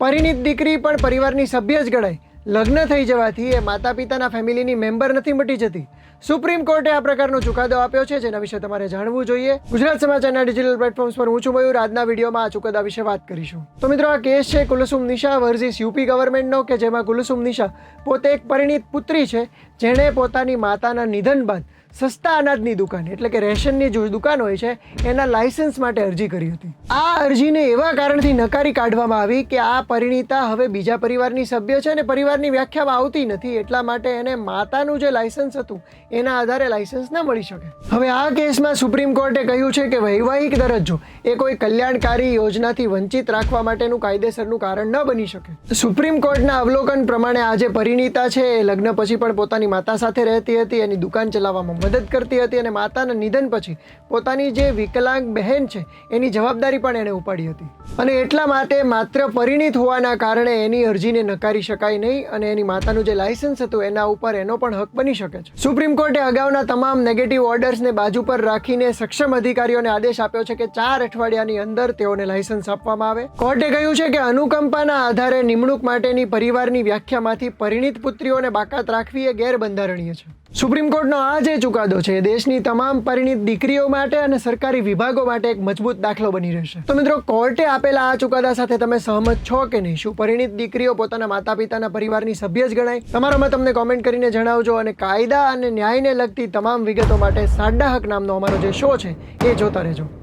પરિણીત દીકરી પણ પરિવારની સભ્ય જ ગણાય. લગ્ન થઈ જવાથી એ માતા પિતાના ફેમિલીની મેમ્બર નથી મટી જતી. સુપ્રીમ કોર્ટે આ પ્રકારનો ચુકાદો આપ્યો છે, જેના વિશે તમારે જાણવું જોઈએ. ગુજરાત સમાચારના ડિજિટલ પ્લેટફોર્મ્સ પર હું છું મયુર. આજના વિડીયોમાં આ ચુકાદા વિશે વાત કરીશું. તો મિત્રો, આ કેસ છે કુલસુમ નિશા વર્સિસ યુપી ગવર્મેન્ટનો, કે જેમાં કુલસુમ નિશા પોતે એક પરિણીત પુત્રી છે, જેણે પોતાની માતાના નિધન બાદ સસ્તા અનાજની દુકાન એટલે કે રેશનની જે દુકાન હોય છે એના લાયસન્સ માટે અરજી કરી હતી. આ અરજીને એવા કારણથી નકારી કાઢવામાં આવી કે આ પરિણીતા હવે બીજા પરિવારની સભ્ય છે અને પરિવારની વ્યાખ્યામાં આવતી નથી, એટલા માટે એને માતાનું જે લાયસન્સ હતું એના આધારે લાયસન્સ ન મળી શકે. હવે આ કેસમાં સુપ્રીમ કોર્ટે કહ્યું છે કે વૈવાહિક દરજ્જો એ કોઈ કલ્યાણકારી યોજનાથી વંચિત રાખવા માટેનું કાયદેસરનું કારણ ન બની શકે. સુપ્રીમ કોર્ટના અવલોકન પ્રમાણે આ જે પરિણીતા છે એ લગ્ન પછી પણ પોતાની માતા સાથે રહેતી હતી, એની દુકાન ચલાવવામાં મદદ કરતી હતી અને માતાના નિધન પછી પોતાની જે વિકલાંગ બહેન છે એની જવાબદારી પણ એણે ઉપાડી હતી. અને એટલા માટે માત્ર પરિણીત હોવાના કારણે એની અરજીને નકારી શકાય નહીં અને એની માતાનું જે લાયસન્સ હતું એના ઉપર એનો પણ હક બની શકે છે. સુપ્રીમ કોર્ટે અગાઉના તમામ નેગેટિવ ઓર્ડર્સને બાજુ પર રાખીને સક્ષમ અધિકારીઓને આદેશ આપ્યો છે કે 4 અઠવાડિયાની અંદર તેઓને લાયસન્સ આપવામાં આવે. કોર્ટે કહ્યું છે કે અનુકંપાના આધારે નિમણૂક માટેની પરિવારની વ્યાખ્યામાંથી પરિણીત પુત્રીઓને બાકાત રાખવી એ ગેરબંધારણીય છે. સુપ્રીમ કોર્ટનો આ જે ચુકાદો છે દેશની તમામ પરિણીત દીકરીઓ માટે અને સરકારી વિભાગો માટે એક મજબૂત દાખલો બની રહેશે. તો મિત્રો, કોર્ટે આપેલા આ ચુકાદા સાથે તમે સહમત છો કે નહીં? શું પરિણીત દીકરીઓ પોતાના માતા પિતાના પરિવારની સભ્ય જ ગણાય? તમારો મત તમને કોમેન્ટ કરીને જણાવજો અને કાયદા અને ન્યાયને લગતી તમામ વિગતો માટે સાડા હક નામનો અમારો જે શો છે એ જોતા રહેજો.